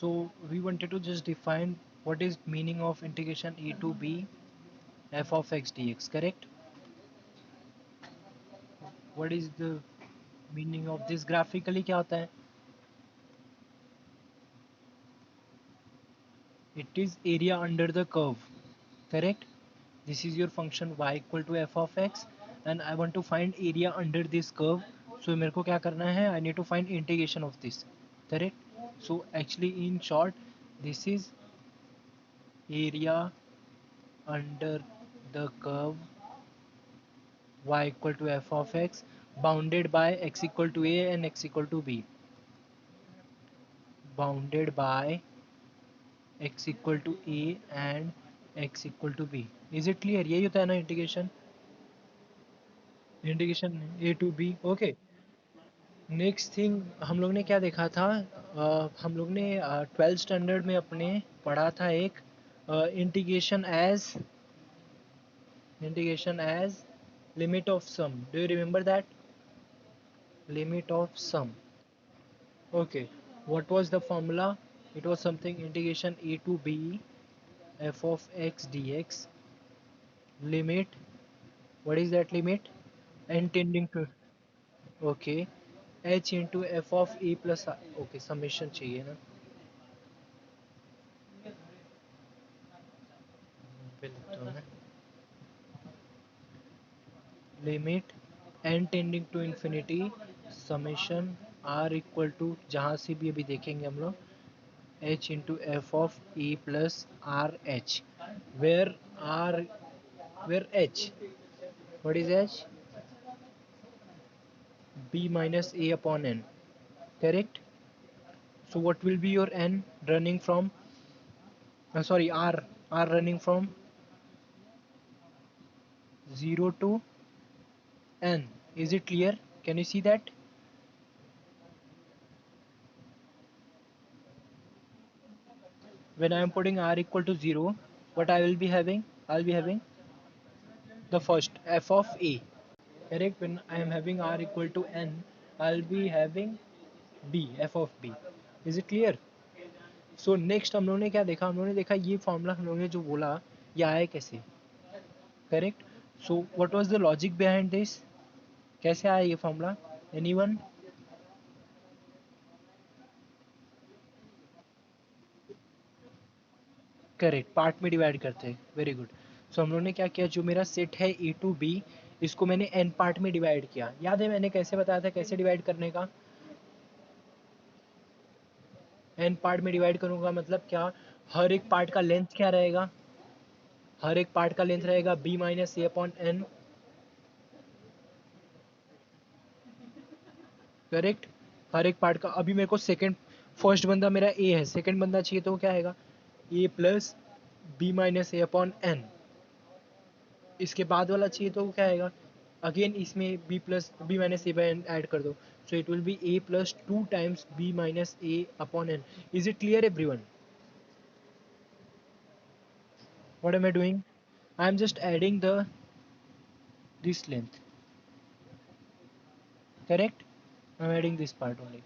So we wanted to just define what is meaning of integration a to b f of x dx, correct? What is the meaning of this graphically? क्या होता है? It is area under the curve, correct? This is your function y equal to f of x and I want to find area under this curve. So मेरे को क्या करना है? I need to find integration of this, correct? So actually in short, this is area under the curve y equal to f of x bounded by x equal to a and x equal to b. Bounded by x equal to a and x equal to b. Is it clear? यही होता है ना integration? Integration a to b. Okay, next thing हम लोग ने क्या देखा था? हम लोग ने 12th स्टैंडर्ड में अपने पढ़ा था एक integration as limit of sum. Do you remember that? Limit of sum. Okay, what was the formula? It was something integration a to b f of x dx limit. What is that limit? N tending to, okay, h into f of a plus r. Okay, summation चाहिए ना? पे लिखता हूँ मैं. Limit n tending to infinity summation r equal to, जहाँ से भी अभी देखेंगे हम लोग, h into f of a plus r h, where r, where h, what is h? b minus a upon n, correct? So what will be your n running from, sorry, r running from 0 to n. Is it clear? Can you see that? When I am putting r equal to 0, what I will be having? I'll be having the first f of a, correct? When I am having r equal to n, I'll be having b, f of b. Is it clear? So next हम लोगों ने क्या देखा? हम लोगों ने देखा ये फॉर्मूला हम लोगों ने जो बोला ये आया कैसे, correct? So what was the logic behind this? कैसे आया ये फॉर्मूला? एनीवन? करेक्ट, पार्ट में डिवाइड करते हैं. Very good. सो हम लोगों ने क्या किया, जो मेरा सेट है ए टू बी, इसको मैंने एन पार्ट में डिवाइड किया. याद है मैंने कैसे बताया था कैसे डिवाइड करने का? एन पार्ट में डिवाइड करूंगा मतलब क्या? हर एक पार्ट का लेंथ क्या रहेगा? हर एक पार्ट का लेंथ रहेगा B minus A upon N, correct? हर एक पार्ट का. अभी मेरे को सेकंड, फर्स्ट बंदा मेरा ए है, सेकंड बंदा चाहिए तो वो क्या आएगा? ए plus B minus A upon N. इसके बाद वाला चाहिए तो वो क्या आएगा? अगेन इसमें B plus B minus A by N add कर दो. So it will be A plus 2 times B minus A upon N. Is it clear everyone? What am I doing? I am just adding the this length, correct? I'm adding this part only.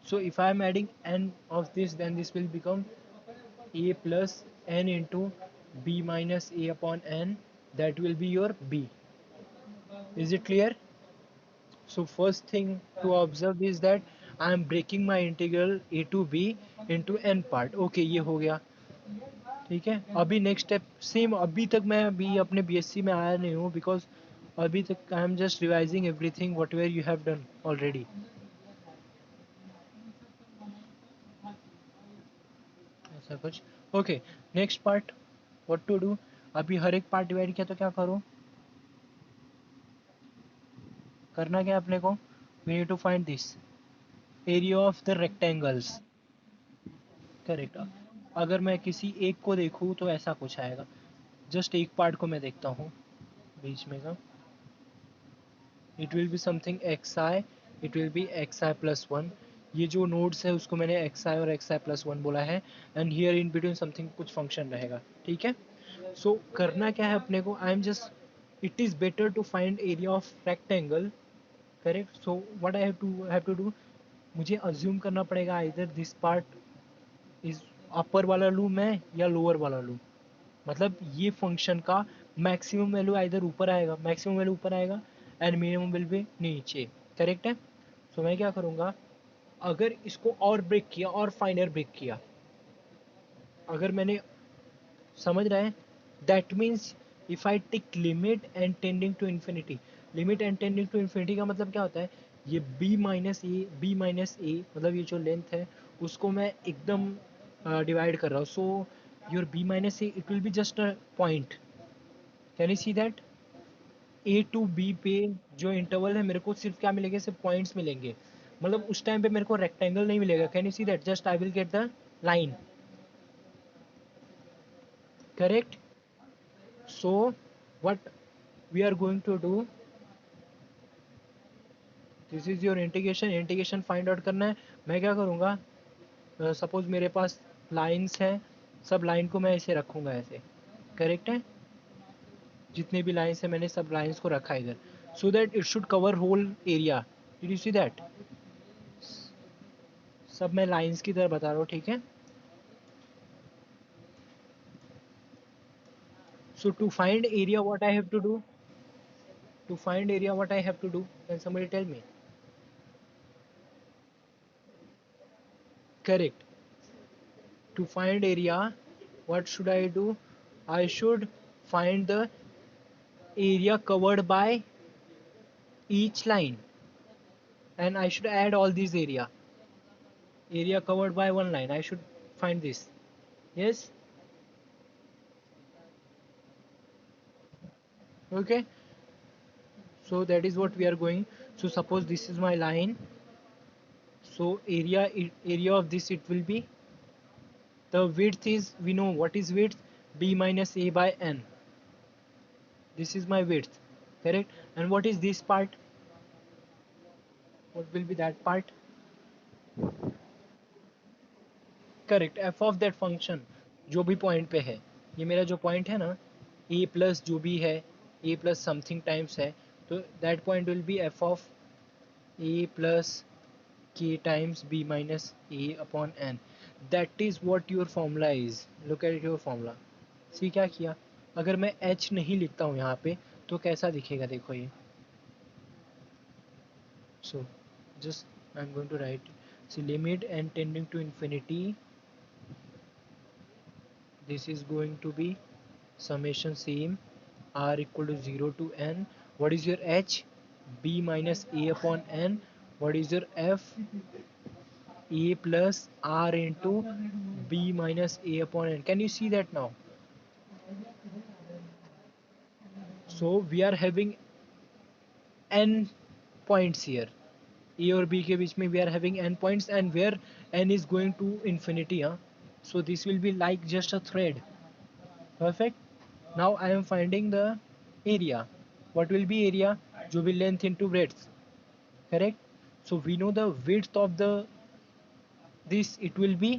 So if I am adding n of this, then this will become a plus n into b minus a upon n. That will be your b. Is it clear? So first thing to observe is that I am breaking my integral a to b into n part. Okay, ये हो गया. ठीक है. अभी next step same. अभी तक मैं अभी अपने बीएससी में आया नहीं हूँ, बिकॉज अभी तक I am just revising everything what where you have done already. ऐसा कुछ. Okay, next part, what to do? अभी हर एक पार्ट डिवाइड किया तो क्या करो? करना क्या अपने को? We need to find this area of the rectangles, correct? अगर मैं किसी एक को देखूँ तो ऐसा कुछ आएगा. जस्ट एक पार्ट को मैं देखता हूँ बीच में का. It will be something x I, it will B x I plus one. ये जो नोड्स है उसको मैंने एक्स आई और एक्स आई प्लस वन बोला है. And here in between something कुछ फंक्शन रहेगा. ठीक है. सो करना क्या है अपने को? I am just, it is better to find area of rectangle, correct? So what I have to do, मुझे अज्यूम करना पड़ेगा आइदर दिस पार्ट इस अपर वाला लूँ मैं या लोअर वाला लूँ, मतलब ये फंक्शन का मैक्सिमम वैल्यू आइधर ऊपर आएगा, मैक्सिमम वैल्यू ऊपर आएगा एंड मिनिमम विल बी नीचे, करेक्ट है। सो मैं क्या करूँगा, अगर इसको और ब्रेक किया और फाइनर ब्रेक किया, अगर मैंने, समझ रहे हैं, that means if I take limit and tending to infinity, limit and tending to infinity का मतलब क्या होता है, ये बी माइनस ए मतलब ये जो लेंथ है उसको मैं एकदम डिवाइड कर रहा हूँ, so your B minus A it will be just a point, can you see that, A to B पे जो इंटरवल है मेरे को सिर्फ क्या मिलेंगे, सिर्फ पॉइंट्स मिलेंगे, मतलब उस टाइम पे मेरे को रेक्टेंगल नहीं मिलेगा, can you see that, just I will get the line, correct. So what we are going to do, this is your integration, integration find out करना है। मैं क्या करूँगा, सपोज मेरे पास लाइंस हैं, सब लाइन को मैं ऐसे रखूँगा ऐसे, करेक्ट है, जितने भी लाइंस हैं मैंने सब लाइंस को रखा है इधर, so that it should cover whole area, did you see that, सब मैं लाइंस की तरह बता रहा हूँ, ठीक है। So to find area what I have to do, to find area what I have to do, can somebody tell me, correct, to find area what should I do, I should find the area covered by each line and I should add all these area covered by one line, I should find this, yes, okay. So that is what we are going, so suppose this is my line, so area of this it will be, the width is, we know what is width, b minus a by n, this is my width, correct, and what is this part, what will be that part, correct, F of that function जो भी point पे है, ये मेरा जो point है ना, ए plus जो भी है, ए प्लस समथिंग टाइम्स है, तो that point will be F of A plus K times B minus A upon N, that is what your formula is, look at your formula, see क्या किया, अगर मैं एच नहीं लिखता हूँ यहाँ पे तो कैसा दिखेगा, देखो ये, so just I am going to write, see limit and tending to infinity, this is going to be summation same r equal to 0 to n, what is your h, b minus a upon n, what is your f, a plus r into b minus a upon n, can you see that now, so we are having n points here, a और b के बीच में we are having n points and where n is going to infinity, so this will be like just a thread, perfect. Now I am finding the area, what will be area, जो भी length into breadth, correct, so we know the width of the this, it will be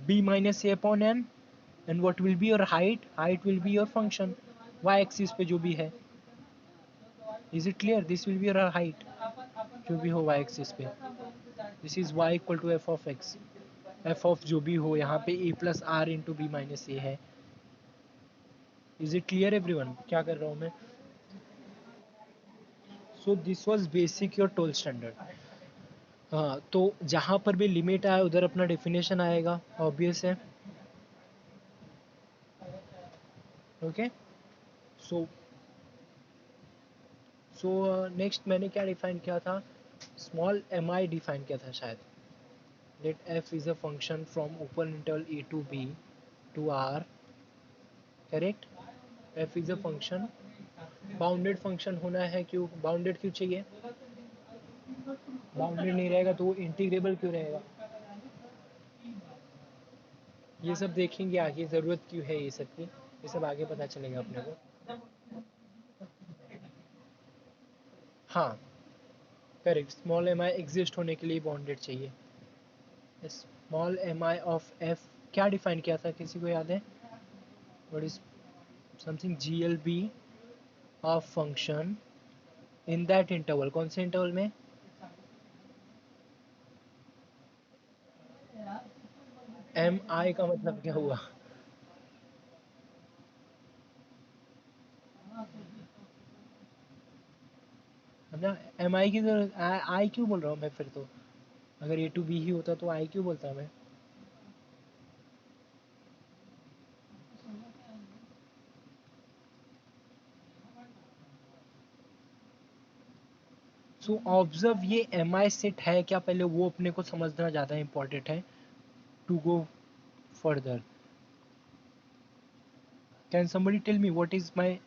b minus a upon n, and what will be your height, height will be your function y axis पे जो भी है, is it clear, this will be your height जो भी हो y axis पे, this is y equal to f of x, f of जो भी हो यहाँ पे a plus r into b minus a है, is it clear everyone, क्या कर रहा हूँ मैं, so this was basic your 12th standard. हाँ, तो जहाँ पर भी लिमिट आए उधर अपना डेफिनेशन आएगा, ऑब्वियस है, ओके। सो सो नेक्स्ट मैंने क्या डिफाइन किया था, स्मॉल एम आई डिफाइन किया था शायद, let F is a function from open interval A to B to R, correct, F is a function, bounded function होना है, क्यों बाउंडेड क्यों चाहिए, बाउंडेड नहीं रहेगा तो वो इंटीग्रेबल क्यों रहेगा, ये सब देखेंगे आगे, ज़रूरत क्यों है ये सब की, ये सब आगे पता चलेगा अपने को, हाँ, correct, small M I exist होने के लिए बाउंडेड चाहिए, small M I of F क्या डिफाइन किया था, किसी को याद है, what is something G L B of function in that interval, कौन से इंटरवल में, एम आई का मतलब क्या हुआ? मतलब एम आई की जरूरत, आई क्यों बोल रहा हूँ मैं फिर तो? अगर ए टू बी ही होता तो आई क्यों बोलता मैं? सो ऑब्जर्व, ये एम आई सेट है क्या पहले वो अपने को समझना ज़्यादा इंपॉर्टेंट है to go further. Can somebody tell me what is my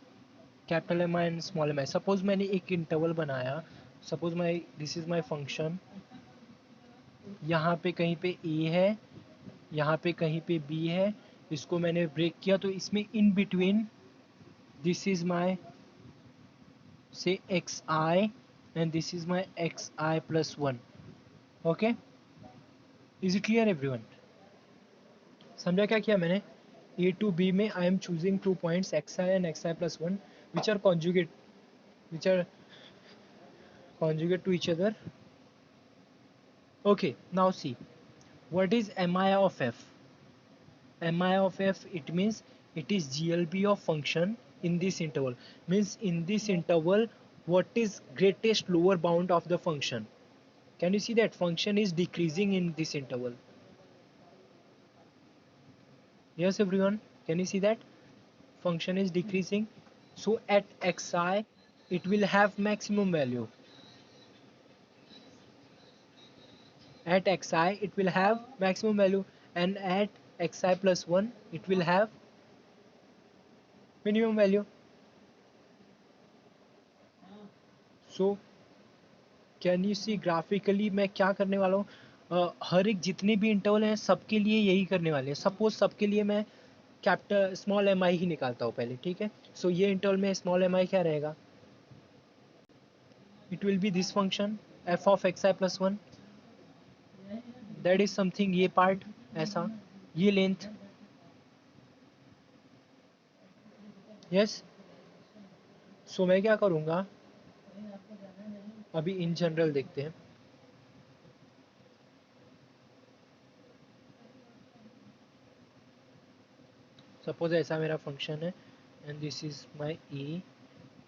capital M I and small M I? Suppose मैंने एक इंटरवल बनाया, suppose my this is my function, यहाँ पे कहीं पे ए है, यहाँ पे कहीं पे बी है, इसको मैंने ब्रेक किया तो इसमें in between this is my say X I and this is my X I plus one. Okay, is it clear everyone? समझा क्या किया मैंने? ए टू बी में I am choosing two points X I and X I plus one which are conjugate, which are conjugate to each other. Okay, now see, what is mi of f? Mi of f, it means it is glb of function in this interval. Means in this interval, what is greatest lower bound of the function? Can you see that function is decreasing in this interval? Yes everyone, can you see that function is decreasing? So at xi it will have maximum value. At xi it will have maximum value, and at xi plus 1 it will have minimum value. So can you see graphically मैं क्या करने वाला हूँ? हर एक जितने भी interval हैं सबके लिए यही करने वाले हैं. सपोज सबके लिए मैं कैपिटल स्मॉल एम आई ही निकालता हूँ पहले, ठीक है? सो ये इंटरवल में स्मॉल एम आई क्या रहेगा? It will be this function F of x I plus one. That is something, ये पार्ट ऐसा, ये लेंथ. यस. सो मैं क्या करूँगा, अभी इन जनरल देखते हैं. सपोज ऐसा मेरा फंक्शन है and this is my A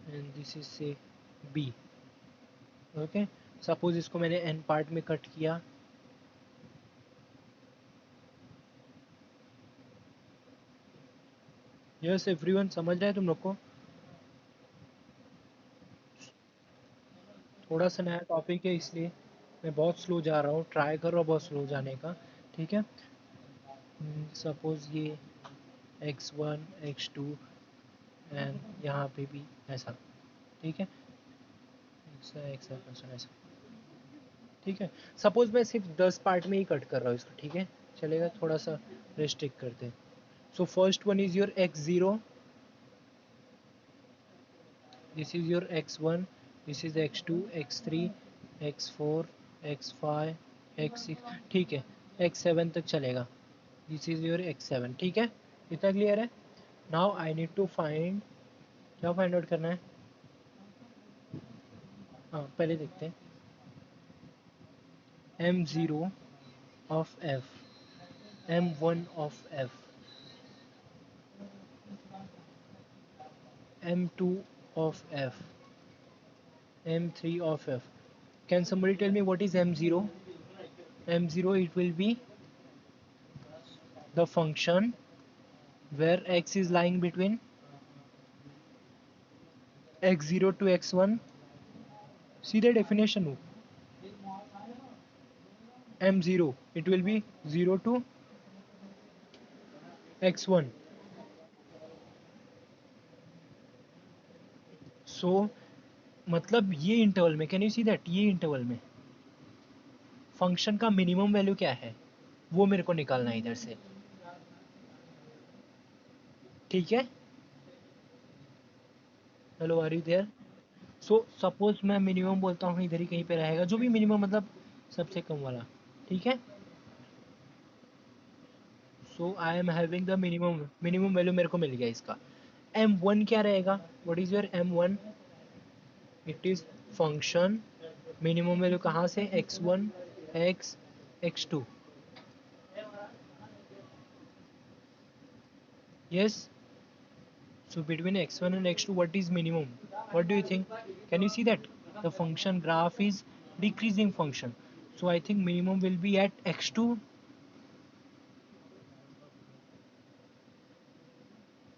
and this is से बी. ओके, सपोज इसको मैंने एन पार्ट में कट किया. यस एवरीवन, समझ रहे हैं तुम लोग को? थोड़ा सा नया टॉपिक है इसलिए मैं बहुत स्लो जा रहा हूँ, ट्राई कर रहा हूँ बहुत स्लो जाने का, ठीक है? सपोज ये x1 x2 एंड यहाँ पे भी ऐसा, ठीक है? ऐसा, ठीक है? सपोज मैं सिर्फ 10 पार्ट में ही कट कर रहा हूँ इसको, ठीक है? चलेगा? थोड़ा सा रेस्ट्रिक्ट करते हैं. So first one is your x0, this is your x1, this is x2 x3 x4 x5 x6, ठीक है? x7 तक चलेगा. दिस इज योर x7, ठीक है? इतना क्लियर है? Now I need to find, क्या फाइंड आउट करना है? हाँ पहले देखते हैं. m0 of f, m1 of f, m2 of f, m3 of f. Can somebody tell me what is m0? m0, it will be the function where x is lying between x0 to x1. See the definition. m0, it will be 0 to x1. So मतलब ये interval में, can you see that, ये interval में function का minimum value क्या है वो मेरे को निकालना है इधर से, ठीक है? Hello, are you there? So suppose मैं मिनिमम बोलता हूँ, इधर ही कहीं पे रहेगा, जो भी मिनिमम मतलब सबसे कम वाला, ठीक है? So I am having the minimum, minimum value मेरे को मिल गया इसका. m1 क्या रहेगा? What is your m1? It is function minimum value कहाँ से? x1 x x2. Yes. So between x1 and x2, what is minimum? What do you think? Can you see that the function graph is decreasing function? So I think minimum will be at x2.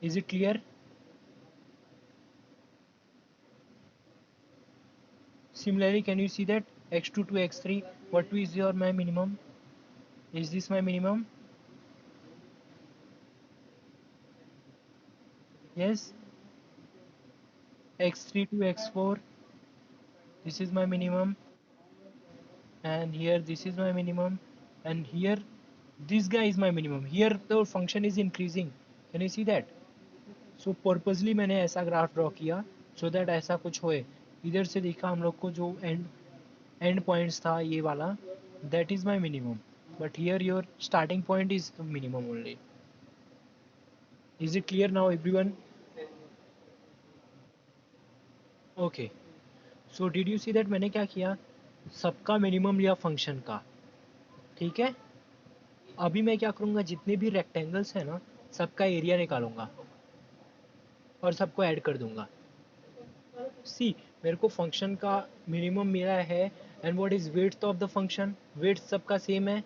Is it clear? Similarly, can you see that x2 to x3? What is your my minimum? Is this my minimum? Yes. x3 to x4. This is my minimum. And here this is my minimum. And here this guy is my minimum. Here the function is increasing. Can you see that? So purposely मैंने ऐसा graph draw किया so that ऐसा कुछ होए. इधर से देखा हम लोग को जो एंड एंड पॉइंट्स था ये वाला, that is my minimum, but here your starting point is minimum only. Is it clear now everyone? Okay. So did you see that मैंने क्या किया, सबका मिनिमम लिया फंक्शन का. ठीक है. अभी मैं क्या करूँगा, जितने भी रेक्टेंगल्स हैं ना सबका एरिया निकालूंगा और सबको ऐड कर दूंगा. सी, मेरे को फंक्शन का मिनिमम मिला है. And what is width of the function? Width सबका सेम है.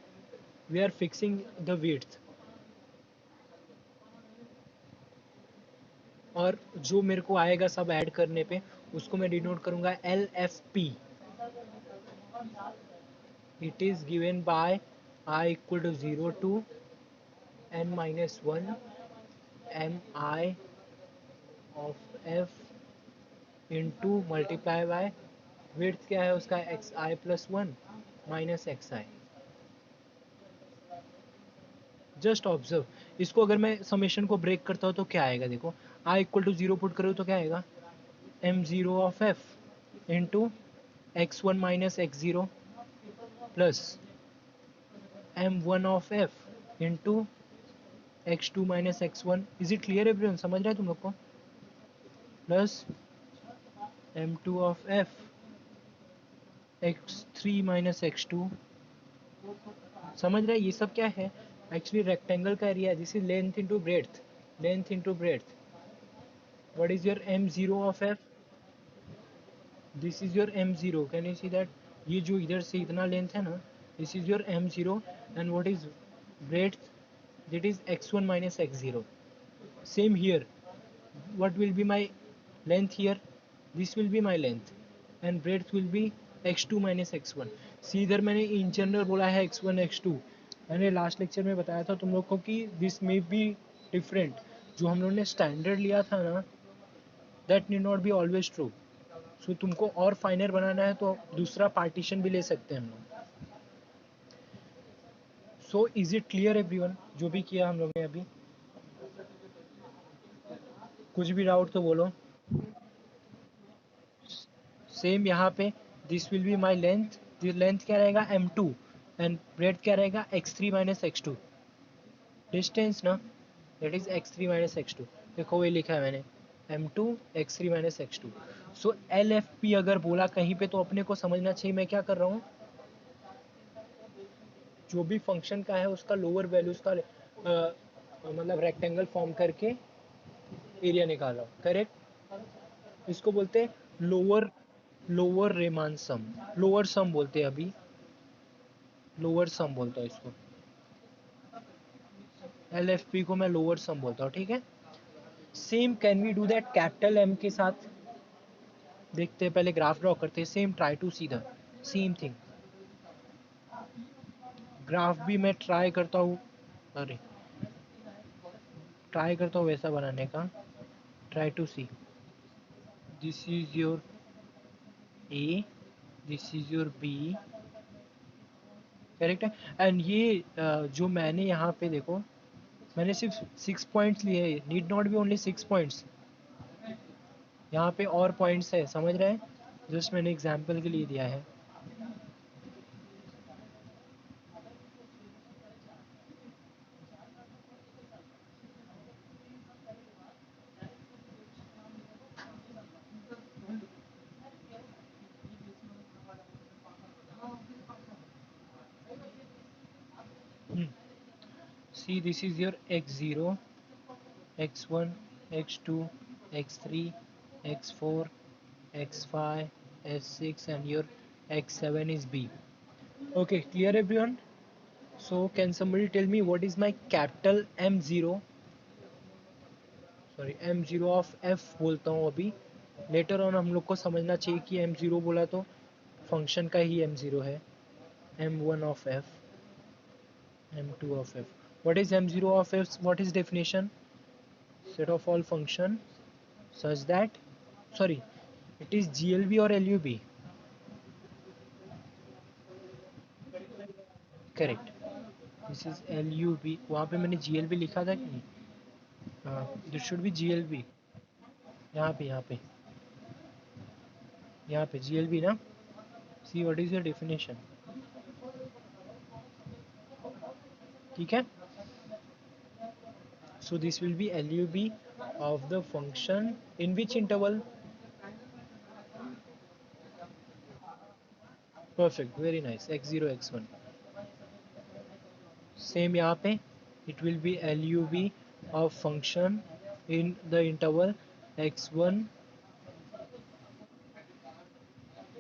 We are fixing the width. और जो मेरे को आएगा सब ऐड करने पे उसको मैं डिनोट करूंगा L F P. It is given by I equal to 0 to N minus one M I of F into multiply by width क्या है उसका X I plus one minus X I. Just observe. इसको अगर मैं summation को break करता हूँ तो क्या आएगा देखो. I equal to zero put करूँ तो क्या आएगा, M zero of F into X one minus X zero plus M one of F into X two minus X one. Is it clear everyone? समझ रहे हैं तुम लोग को? Plus M two of F X three minus X two. समझ रहे हैं ये सब क्या है? एक्चुअली रेक्टेंगल का एरिया है. This is length into breadth. Length into breadth. What is your M zero of F? This is your M zero. Can you see that? ये जो इधर से इतना लेंथ है ना, this is your M zero. And what is breadth? That is X one minus X zero. Same here. what will be my length here? This will be my length and breadth will be x2 minus x1. सी इधर मैंने in general बोला है x1 x2. मैंने last lecture में बताया था तुम लोग को कि दिस मे बी डिफरेंट. जो हम लोगों ने स्टैंडर्ड लिया था ना, that need not be always true. So तुमको और फाइनर बनाना है तो दूसरा पार्टीशन भी ले सकते हैं हम लोग. So is it clear everyone जो भी किया हम लोग ने अभी? कुछ भी डाउट तो बोलो. सेम यहाँ पे this will be my length. This length क्या रहेगा, m2. एंड ब्रेड क्या रहेगा, x3 minus X two. Distance ना, that is x3 minus X two. देखो वही लिखा है मैंने, m2 x3 minus X two. So L F P अगर बोला कहीं पे तो अपने को समझना चाहिए मैं क्या कर रहा हूँ. जो भी फंक्शन का है उसका लोअर वैल्यूज का मतलब रेक्टेंगल फॉर्म करके एरिया निकाल रहा हूँ. करेक्ट. इसको बोलते हैं लोअर लोअर रेमान सम. लोअर सम बोलते हैं अभी. लोअर सम बोलता हूँ इसको. एल एफ पी को मैं लोअर सम बोलता हूँ. ठीक है. Same can we do that capital M के साथ? देखते हैं, पहले ग्राफ ड्रॉ करते हैं. Same try to see the same thing. Graph भी मैं ट्राई करता हूँ. अरे, ट्राई करता हूँ वैसा बनाने का. Try to see. This is your A, this is your B. Correct है. एंड ये जो मैंने यहाँ पे देखो, मैंने सिर्फ 6 पॉइंट्स लिए. Need not B only 6 points. यहाँ पे और पॉइंट्स है, समझ रहे हैं? जस्ट मैंने एग्जाम्पल के लिए दिया है. See, this is your x0 x1, x2, x3, x4, x5, s6, and your x7 is b. Okay, clear everyone? So can somebody tell me what is my capital M0? Sorry m0 of f बोलता हूँ अभी. Later on हम लोग को समझना चाहिए कि m0 बोला तो फंक्शन का ही m0 है. m1 of f, m2 of f. What is m0 of f? What is definition? Set of all function such that, sorry, it is GLB or LUB? Correct. This is LUB. वहाँ पे मैंने GLB लिखा था कि नहीं? हाँ, this should be GLB. यहाँ पे GLB ना. See what is your definition. ठीक है. So this will be LUB of the function in which interval? Perfect, very nice. x0, x1. Same यहाँ पे it will be LUB of function in the interval x1,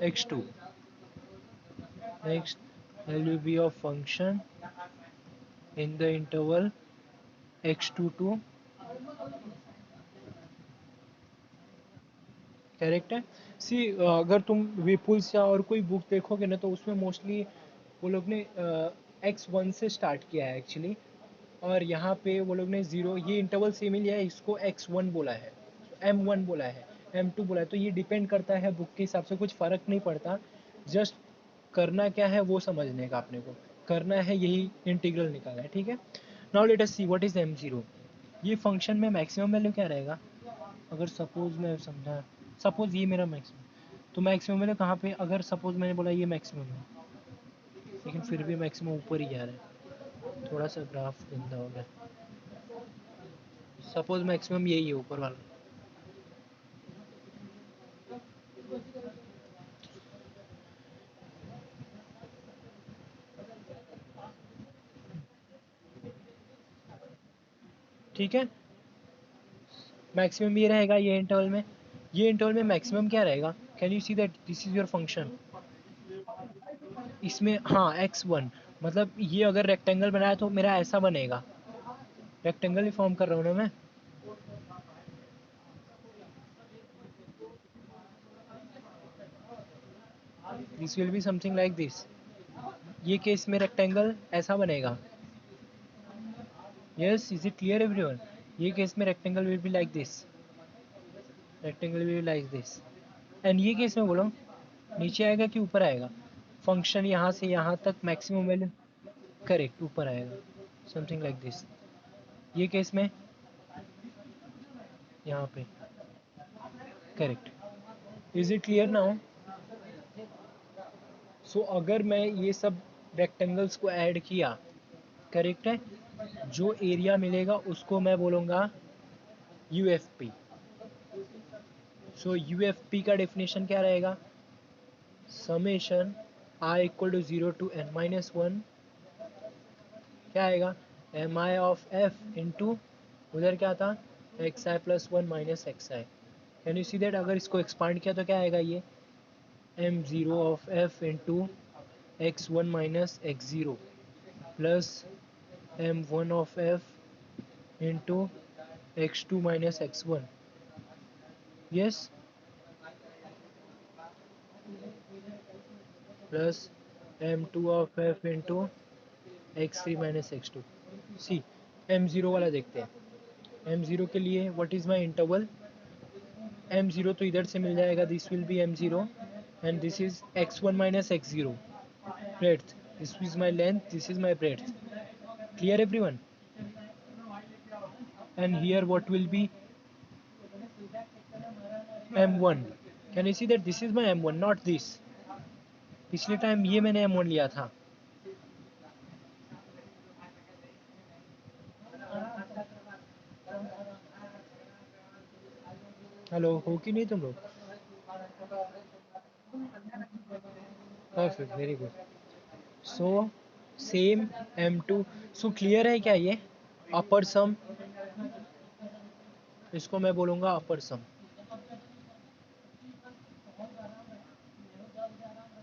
x2. Next, LUB of function in the interval x2 to. Correct है. सी अगर तुम विपुल्स या और कोई book देखोगे ना तो उसमें मोस्टली वो लोग ने x1 से स्टार्ट किया है एक्चुअली. और यहाँ पे वो लोग ने ज़ीरो, ये इंटरवल सेम ही लिया है, इसको x1 बोला है, m1 बोला है, m2 बोला है. तो ये डिपेंड करता है बुक के हिसाब से, कुछ फ़र्क नहीं पड़ता. जस्ट करना क्या है वो समझने का अपने को करना है, यही इंटीग्रल निकालना है. ठीक है. Now let us see what is m0. ये फंक्शन में मैक्सिमम वैल्यू क्या रहेगा? अगर सपोज मैं समझा, सपोज ये मेरा मैक्सिमम, तो मैक्सिमम वैल्यू कहाँ पे? अगर सपोज मैंने बोला ये मैक्सिमम है, लेकिन फिर भी मैक्सिमम ऊपर ही जा रहा है. थोड़ा सा ग्राफ गंदा हो गया. सपोज मैक्सिमम यही है ऊपर वाला. ठीक है. मैक्सिमम ये रहेगा ये इंटरवल में. ये इंटरवल में मैक्सिमम क्या रहेगा? Can you see that this is your function. इसमें हाँ x1, मतलब ये अगर रेक्टेंगल बनाया तो मेरा ऐसा बनेगा. रेक्टेंगल ही फॉर्म कर रहा हूँ ना मैं. This will be something like this. ये केस में रेक्टेंगल ऐसा बनेगा. Yes, is it clear everyone? ये केस में rectangle will be like this. Rectangle will be like this. And ये केस में बोलो नीचे आएगा कि ऊपर आएगा? फंक्शन यहाँ से यहाँ तक मैक्सिमम वैल्यू. करेक्ट, ऊपर आएगा. Something like this. ये केस में यहाँ पे. Correct. Is it clear now? So अगर मैं ये सब रेक्टेंगल्स को ऐड किया, करेक्ट है, जो एरिया मिलेगा उसको मैं बोलूँगा यूएफपी. सो यूएफपी का डेफिनेशन क्या रहेगा? Summation I equal to 0 to n minus one. क्या आएगा? M I of F into, उधर क्या था, X I plus one minus X I. Can you see that? अगर इसको एक्सपांड किया तो क्या आएगा? ये m0 of f into x1 minus x0 plus m1 of f into x2 minus x1. Yes, plus m2 of f into x3 minus x2. C m0 वाला देखते हैं. m0 के लिए what is my interval? m0 तो इधर से मिल जाएगा, this will B m0 and this is x1 minus x0 breadth. This is my length, this is my breadth. Clear everyone? And here what will be? m1. Can you see that this is my m1, not this? पिछले time ये मैंने m1 लिया था. Hello, हो कि नहीं तुम लोग? Perfect, very good. So same m2. So clear है क्या ये? अपर सम इसको मैं बोलूंगा अपर सम।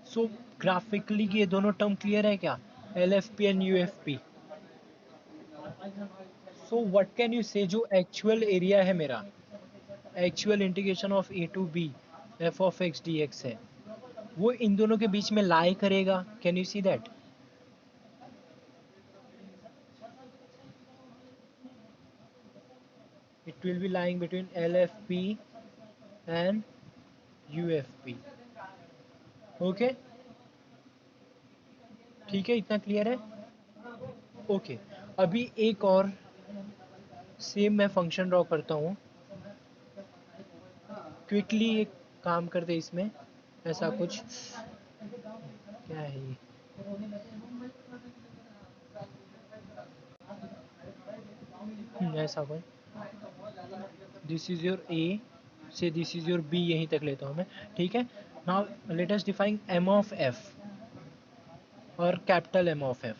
सो ग्राफिकली ये दोनों टर्म क्लियर है क्या, L F P and U F P. So what can you say, जो एक्चुअल एरिया है मेरा, actual integration of A to B F of X D X है, वो इन दोनों के बीच में लाई करेगा। Can you see that? It will be lying between L F P and U F P. Okay, ठीक है, इतना क्लियर है। ओके, अभी एक और सेम मैं फंक्शन ड्रॉ करता हूँ, क्विकली एक काम करते इसमें, ऐसा कुछ, क्या है ये, ऐसा कोई, दिस इज योर ए से दिस इज योर बी, यहीं तक लेता हूँ मैं, ठीक है। Now let us define M of F और capital M of F.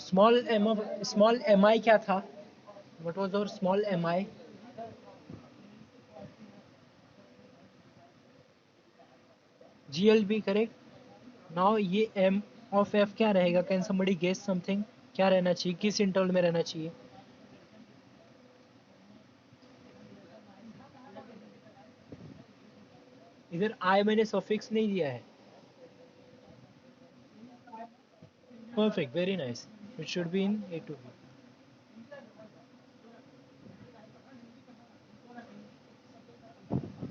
Small M I क्या था, व्हाट वाज और small M I? G L B, correct. Now ये एम ऑफ एफ क्या रहेगा, कैन समबडी गेस समथिंग, क्या रहना चाहिए, किस इंटरवल में रहना चाहिए? इधर आई मैंने सफिक्स नहीं दिया है। Perfect, very nice, it should be in A to B.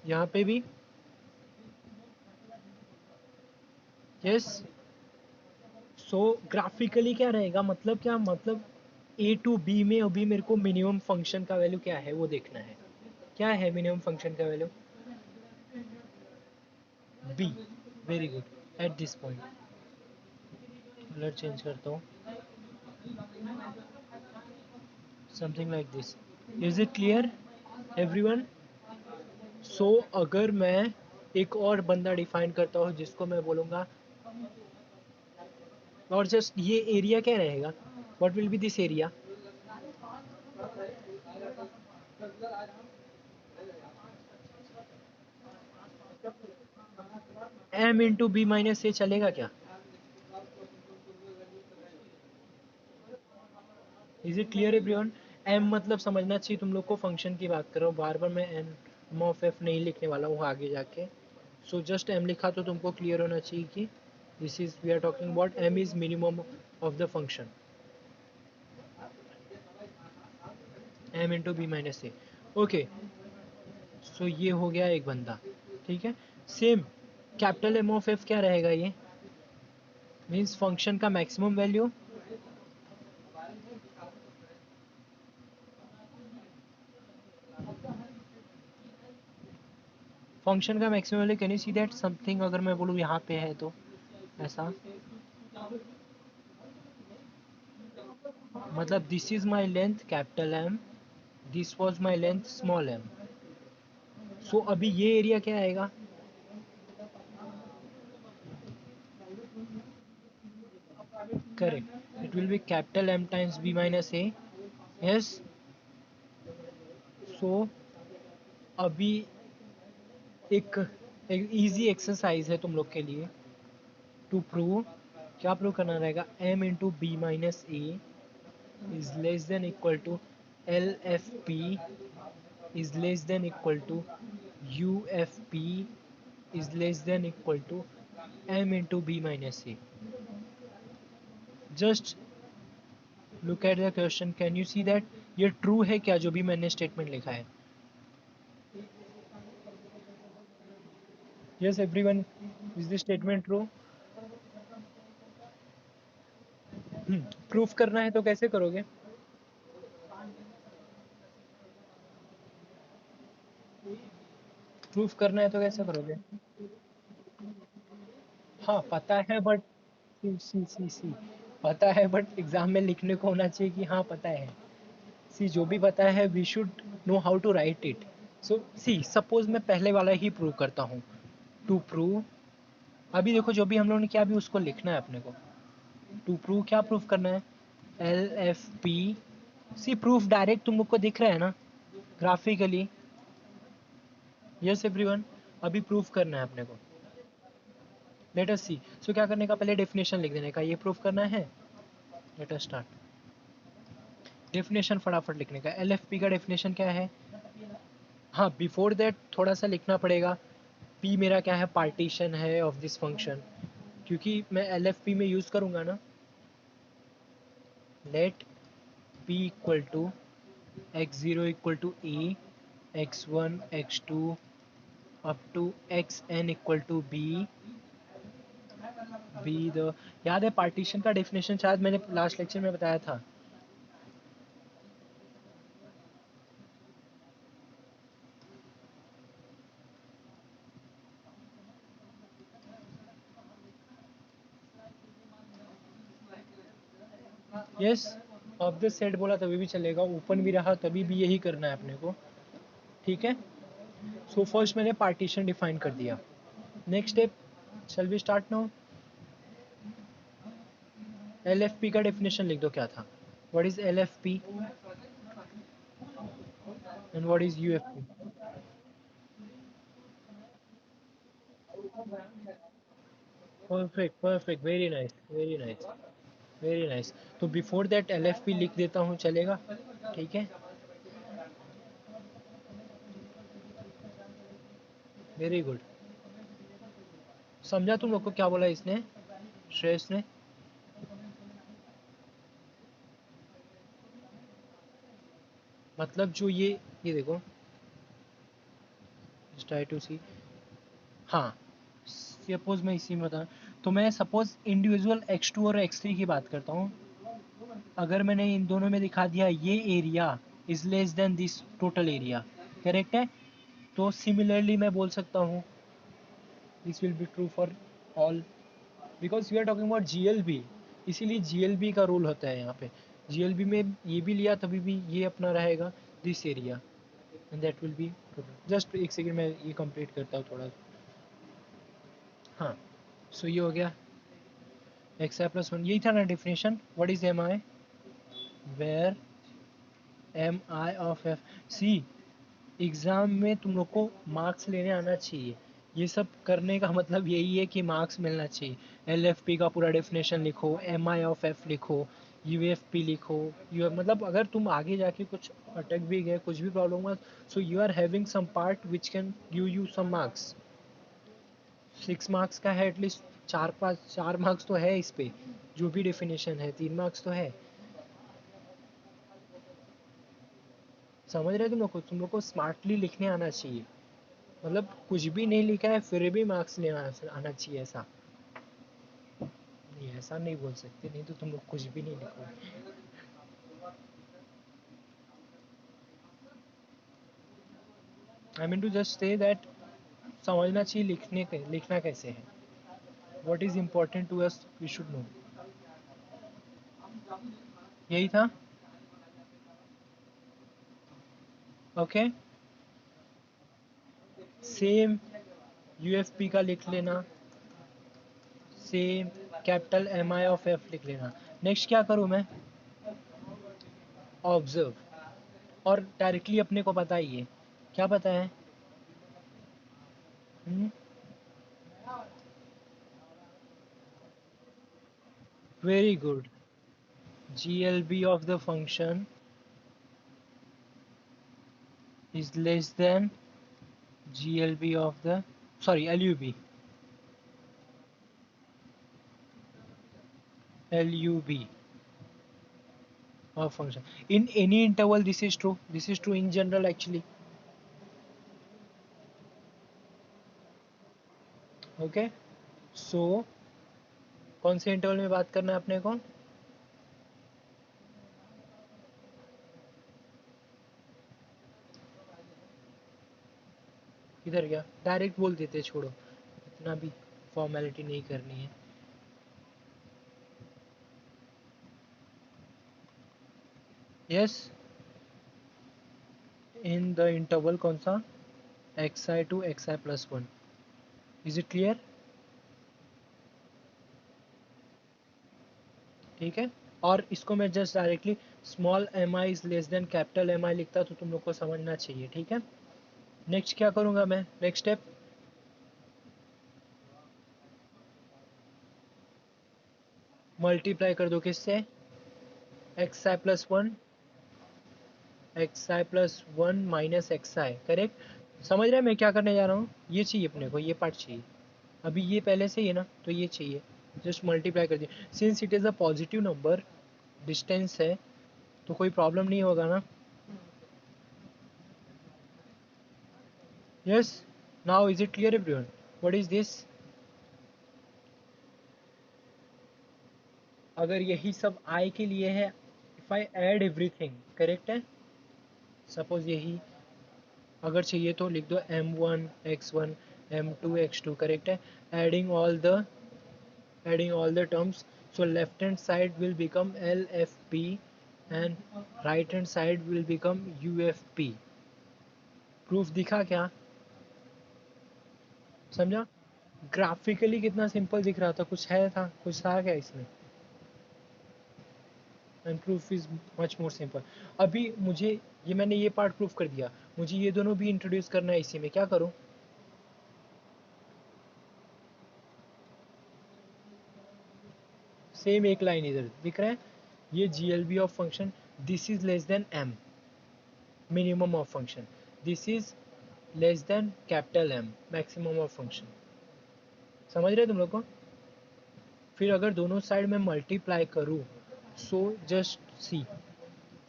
यहाँ पे भी यस। सो ग्राफिकली क्या रहेगा, मतलब क्या, मतलब ए टू बी में अभी मेरे को मिनिमम फंक्शन का वैल्यू क्या है वो देखना है। क्या है मिनिमम फंक्शन का value? B, very good. At this point colour change करता हूँ, something like this. Is it clear everyone? So अगर मैं एक और बंदा डिफाइन करता हूँ जिसको मैं बोलूँगा, और जस्ट ये एरिया क्या रहेगा, what will be this area? M into B minus A चलेगा क्या? Is it clear everyone? M मतलब समझना चाहिए तुम लोग को, फंक्शन की बात कर रहा हूँ, बार बार मैं एम ऑफ एफ नहीं लिखने वाला हूँ आगे जाके। सो जस्ट एम लिखा तो तुमको क्लियर होना चाहिए कि this is we are talking about M is minimum of the function, M into B minus A. Okay, so ये हो गया एक बंदा, ठीक है। Same capital M of F क्या रहेगा, ये मीन्स फंक्शन का मैक्सिमम वैल्यू। फंक्शन का maximum value, can you see that something, अगर मैं बोलूँ यहाँ पे है तो ऐसा, मतलब this is my length capital M, this was my length small M. So अभी ये एरिया क्या आएगा? Correct, it will be capital M times B minus A. Yes. So अभी एक एक इजी एक्सरसाइज है तुम लोग के लिए, टू प्रूव, क्या प्रूव करना रहेगा, M into B minus A is less than equal to L F P is less than equal to U F P is less than equal to M into B minus A. Just look at the question, can you see that ये true है क्या जो भी मैंने statement लिखा है? Yes everyone, is this statement true? Proof करना है तो कैसे करोगे? प्रूफ करना है तो कैसे करोगे? हाँ पता है बट, सी सी सी सी, पता है बट एग्जाम में लिखने को होना चाहिए कि हाँ पता है। सी जो भी पता है we should know how to write it. So see suppose मैं पहले वाला ही प्रूव करता हूँ, टू प्रूव, अभी देखो जो भी हम लोगों ने किया अभी उसको लिखना है अपने को। टू प्रूव क्या प्रूव करना है, L F P C proof direct तुम लोग को दिख रहा है ना ग्राफिकली। यस एवरीवन, अभी प्रूफ करना है अपने को। लेट अस सी। सो क्या करने का, पहले डेफिनेशन लिख देने का, ये प्रूफ करना है। Let us start. डेफिनेशन फटाफट लिखने का। एलएफपी का डेफिनेशन क्या है? हाँ, बिफोर दैट थोड़ा सा लिखना पड़ेगा। पी मेरा क्या है, पार्टीशन है ऑफ दिस फंक्शन, क्योंकि मैं एलएफपी में यूज करूंगा ना। Let P equal to x0 equal to A, x1 x2 up to xn equal to B. B the, याद है पार्टीशन का डेफिनेशन शायद मैंने लास्ट लेक्चर में बताया था। यस, ऑफ द सेट बोला तभी भी चलेगा, ओपन भी रहा तभी भी यही करना है अपने को। ठीक है। सो फर्स्ट मैंने पार्टीशन डिफाइन कर दिया। Next step, shall we start now. LFP का डेफिनेशन लिख दो क्या था। What is LFP and what is UFP? Perfect perfect, very nice very nice very nice. तो बिफोर दैट एलएफपी लिख देता हूँ, चलेगा? ठीक है, वेरी गुड। समझा तुम लोग को क्या बोला इसने, श्रेयस ने? मतलब जो ये देखो, ट्राई टू सी। हाँ, सपोज मैं इसी में बता, तो मैं सपोज इंडिविजुअल x2 और x3 की बात करता हूँ। अगर मैंने इन दोनों में दिखा दिया ये area is less than this total area, correct है? तो सिमिलरली मैं बोल सकता हूँ this will be true for all, because we are talking about GLB. इसीलिए जीएलबी का रूल होता है यहाँ पे। जीएलबी में ये भी लिया तभी भी ये अपना रहेगा this area, and that will be total. Just एक सेकेंड मैं ये कंप्लीट करता हूँ थोड़ा। हाँ, सो ये हो गया एक्स आई प्लस वन, यही था ना definition. What is M I, where M I of F. See, exam में तुम लोग को मार्क्स लेने आना चाहिए। ये सब करने का मतलब यही है कि मार्क्स मिलना चाहिए। एल एफ पी का पूरा डेफिनेशन लिखो, एम आई ऑफ एफ लिखो, यू एफ पी लिखो। यू मतलब अगर तुम आगे जाके कुछ अटक भी गए, कुछ भी प्रॉब्लम हुआ, so you are having some part which can give you some marks. 6 marks का है एटलीस्ट, 4 मार्क्स तो है इस पे। जो भी डेफिनेशन है 3 मार्क्स तो है। समझ रहे तुम लोग को स्मार्टली लिखने आना चाहिए। मतलब कुछ भी नहीं लिखा है फिर भी मार्क्स लेना आना चाहिए, ऐसा नहीं, ऐसा नहीं बोल सकते, नहीं तो तुम लोग कुछ भी नहीं लिखोगे। I mean to just say that समझना चाहिए लिखना कैसे है। What is important to us we should know. यही था। ओके, सेम यूएफपी का लिख लेना, same capital M I of F लिख लेना। नेक्स्ट क्या करूँ मैं, ऑब्जर्व। और डायरेक्टली अपने को पता ही है, क्या पता है? Very good, GLB of the function is less than GLB of the, sorry, LUB of function. In any interval this is true. This is true in general actually. Okay. So कौन से interval में बात करना है अपने को? किधर गया? डायरेक्ट बोल देते, छोड़ो, इतना भी फॉर्मेलिटी नहीं करनी है। यस, इन द इंटरवल कौन सा, xi to xi plus one. Is it clear? ठीक है। और इसको मैं just directly small M I is less than capital M I लिखता तो तुम लोग को समझना चाहिए, ठीक है। नेक्स्ट क्या करूँगा मैं, नेक्स्ट स्टेप मल्टीप्लाई कर दो किससे, x I plus one, x I plus one minus X I, correct. समझ रहे हैं मैं क्या करने जा रहा हूँ, ये चाहिए अपने को, ये पार्ट चाहिए। अभी ये पहले से ही है ना, तो ये चाहिए, जस्ट मल्टीप्लाई कर दिए। Since it is a positive number, distance है, तो कोई प्रॉब्लम नहीं होगा ना। Yes, now is it clear everyone, what is this. अगर यही सब आई के लिए है, if I add everything, correct है। सपोज यही अगर चाहिए तो लिख दो m1 x1 m2 x2, correct है। Adding all the terms, so left hand side will become LFP and right hand side will become UFP। Proof दिखा क्या, समझा। ग्राफिकली कितना सिंपल दिख रहा था, कुछ है था, कुछ था क्या इसमें, and proof is much more simple. अभी मुझे ये, मैंने ये पार्ट प्रूफ कर दिया, मुझे ये दोनों भी इंट्रोड्यूस करना है इसी में, क्या करूँ। सेम एक लाइन इधर दिख रहा है, ये GLB of function, this is less then m minimum of function, this is less than capital M maximum of function. समझ रहे तुम लोग को। फिर अगर दोनों साइड में मल्टीप्लाई करूँ, सो जस्ट सी,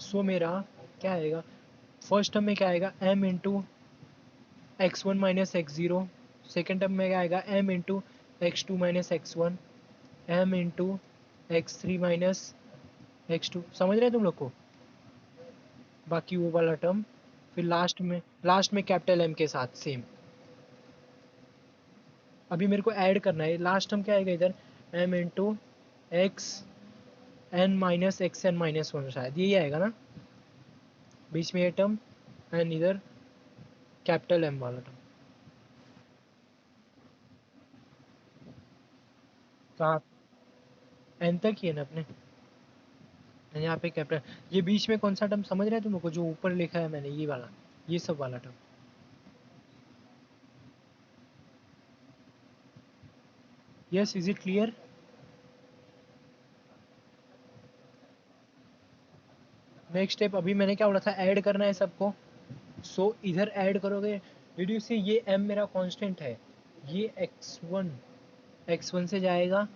सो मेरा क्या आएगा, फर्स्ट टर्म में क्या आएगा, m into X one minus X zero, second term में क्या आएगा, m into X two minus X one, m into X three minus X two. समझ रहे तुम लोग को, बाकी वो वाला टर्म। फिर लास्ट में कैपिटल M के साथ सेम। अभी मेरे को ऐड करना है, लास्ट टर्म क्या आएगा इधर, m into X N minus X N minus one, शायद यही आएगा ना, बीच में ये टर्म, एंड इधर कैपिटल M वाला टर्म। कहाँ, एन तक ही है ना अपने, यहाँ पे कैपिटल, ये बीच में कौन सा टर्म समझ रहे हैं तुम लोग को, जो ऊपर लिखा है मैंने, ये वाला, ये सब वाला term. Yes, is it clear. Next step, अभी मैंने क्या बोला था, ऐड करना है सबको। सो इधर ऐड करोगे, डिड यू सी, ये m मेरा कांस्टेंट है, ये x1 से जाएगा,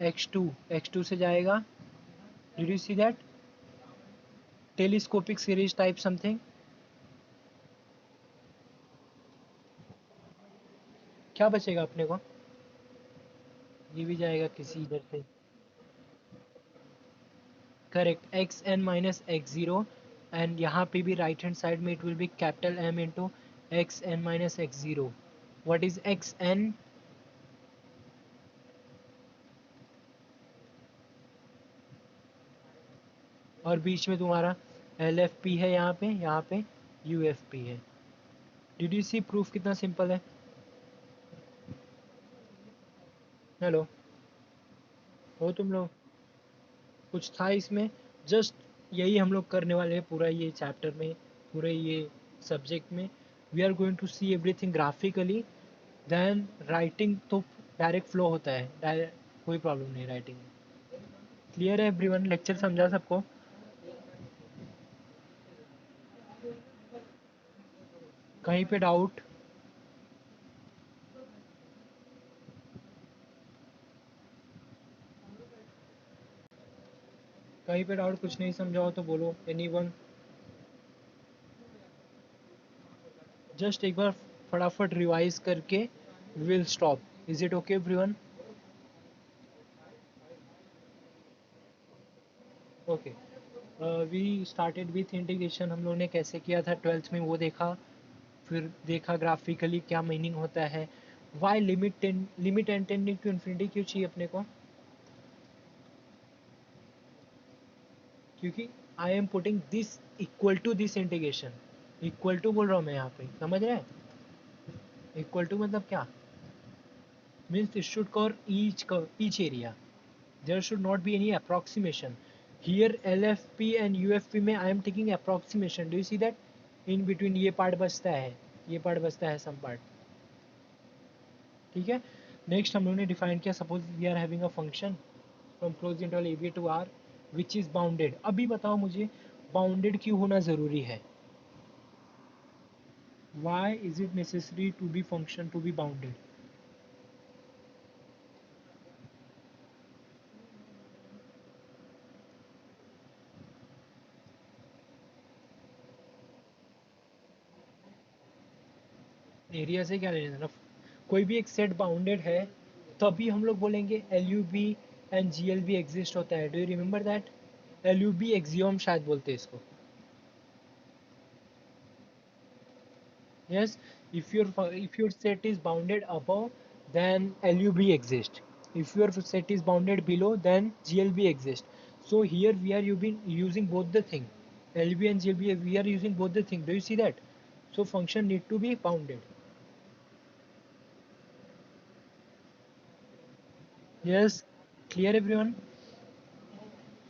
x2 से जाएगा, did you see that, telescopic series type something. क्या बचेगा अपने को, ये भी जाएगा किसी इधर से, correct, X N minus X zero, and यहाँ पे भी राइट हैंड साइड में it will be capital M into X N minus X zero. What is X N, और बीच में तुम्हारा LFP है, यहाँ पे UFP है। डिड यू सी प्रूफ कितना सिंपल है। हेलो, हो तुम लोग, कुछ था इसमें, जस्ट यही हम लोग करने वाले हैं पूरा ये चैप्टर में, पूरे ये सब्जेक्ट में। We are going to see everything graphically, then writing तो डायरेक्ट फ्लो होता है, डायरेक्ट कोई प्रॉब्लम नहीं राइटिंग में। क्लियर है एवरीवन, लेक्चर समझा सबको, कहीं पे डाउट, कहीं पे डाउट, कुछ नहीं समझाओ तो बोलो, एनीवन। जस्ट एक बार फटाफट रिवाइज करके will stop, is it okay everyone. Okay, we started with integration, हम लोग ने कैसे किया था ट्वेल्थ में वो देखा। फिर देखा ग्राफिकली क्या मीनिंग होता है, why limit and tending to infinity क्यों चाहिए अपने को, क्योंकि I am putting this equal to this integration, equal to बोल रहा हूँ मैं यहाँ पे, समझ रहे हैं। इक्वल टू मतलब क्या, means it should cover each area, there should not be any approximation. Here LFP and UFP में I am taking approximation. Do you see that? In between ये part बचता है, ये part बचता है some part. ठीक है. नेक्स्ट हम लोगों ने डिफाइन किया, suppose we are having a function from close interval A B to R which is bounded. अभी बताओ मुझे बाउंडेड क्यों होना ज़रूरी है? Why is it necessary to be function to be bounded? Area से क्या लेना था? कोई भी एक सेट बाउंडेड है तभी हम लोग बोलेंगे L U B and G L B exist होता है. Do you remember that? L U B axiom शायद बोलते हैं इसको. Yes, if your set is bounded above, then LUB exists. If your set is bounded below, then GLB exists. So here we are using both the thing. LB and GLB, we are using both the thing. Do you see that? So function need to be bounded. Yes, clear everyone?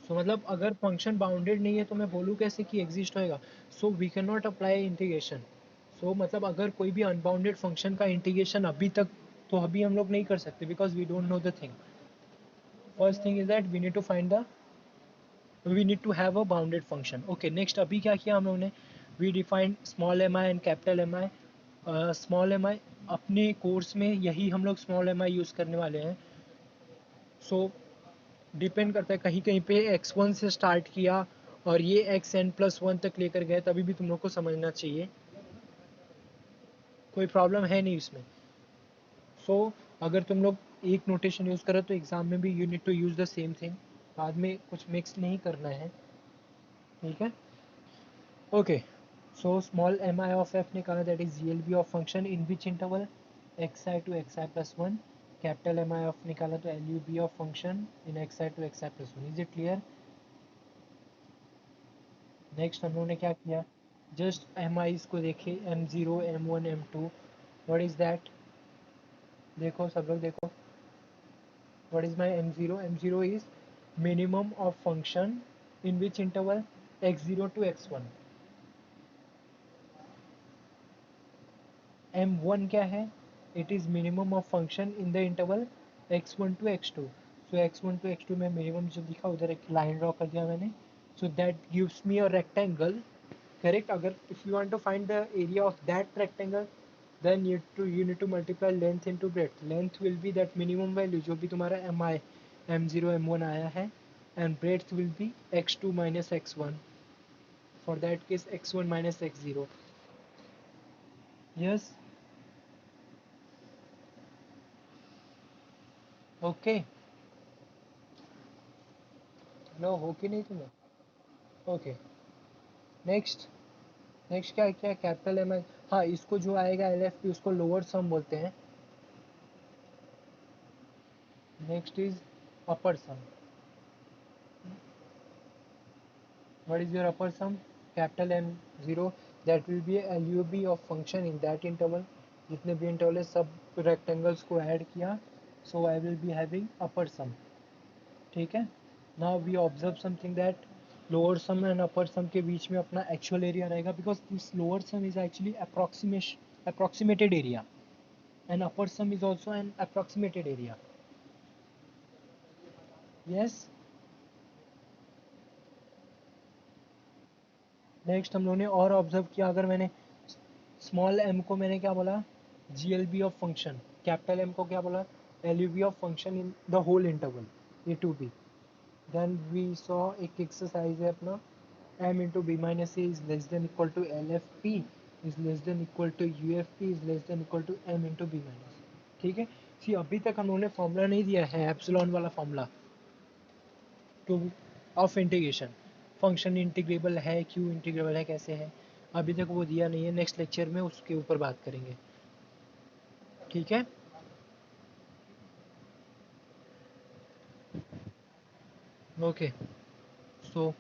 So मतलब अगर function bounded नहीं है तो मैं बोलूँ कैसे कि exist होएगा? So we can not apply integration. So मतलब अगर कोई भी अनबाउंडेड फंक्शन का इंटीग्रेशन अभी तक तो अभी हम लोग नहीं कर सकते because we don't know the thing. First thing is that we need to have a bounded function. Okay, next अभी क्या किया हम लोगों ने? We defined small M I and capital M I. Small M I अपने course में यही हम लोग स्मॉल एम आई यूज़ करने वाले हैं. सो डिपेंड करता है, कहीं कहीं पे x1 से स्टार्ट किया और ये xn+1 तक लेकर गए तभी भी तुम लोग को समझना चाहिए, कोई प्रॉब्लम है नहीं इसमें. सो अगर तुम लोग एक नोटेशन यूज़ करो तो एग्ज़ाम में भी you need to use the same thing. बाद में कुछ मिक्स नहीं करना है. ठीक है. Okay, so small M I of F निकाला, that is G L B of function in which interval X I to X I plus one. Capital M I of निकाला तो L U B of function in X I to X I plus one. Is it clear? Next हम लोगों ने क्या किया? Just M eyes को देखे, M0 M1 M2. What is that? देखो सब लोग देखो, what is my M0? M0 is minimum of function in which interval? x0 to x1. M1 क्या है? It is minimum of function in the interval x1 to x2. So x1 to x2 में minimum जो दिखा उधर एक line draw कर दिया मैंने. So that gives me a rectangle. Correct? अगर if you want to find the area of that rectangle, then you need to multiply length into breadth. Length will be that minimum value जो भी तुम्हारा mi m0 m1 आया है, and breadth will be x2 minus x1. For that case x1 minus x0. Yes. Okay. No हो कि नहीं तुम्हें? Okay. Next. Next क्या क्या कैपिटल एम आई. हाँ, इसको जो आएगा एल एफ पी उसको लोअर सम बोलते हैं. Next is upper sum. What is your upper sum? Capital M0, that will be a LUB of function in that interval. जितने भी इंटरवल है सब रेक्टेंगल्स को ऐड किया. So I will be having upper sum. ठीक है. Now we observe something that lower sum and upper sum के बीच में अपना एक्चुअल एरिया रहेगा because this lower sum is actually approximated area and upper sum is also an approximated area. Yes. Next हम लोगों ने और ऑब्जर्व किया, अगर मैंने स्मॉल एम को मैंने क्या बोला? G L B of function. Capital M को क्या बोला? L U B of function in the whole interval A to B. Then we saw एक एक्सरसाइज है अपना, M into B minus A is less than equal to L F P is less than equal to U F P is less than equal to M into B minus. ठीक है. सी अभी तक हम लोगों ने formula नहीं दिया है एप्सिलॉन वाला formula two of integration. Function integrable है, क्यों इंटीग्रेबल है, कैसे है, अभी तक वो दिया नहीं है. नेक्स्ट लेक्चर में उसके ऊपर बात करेंगे. ठीक है. ओके. सो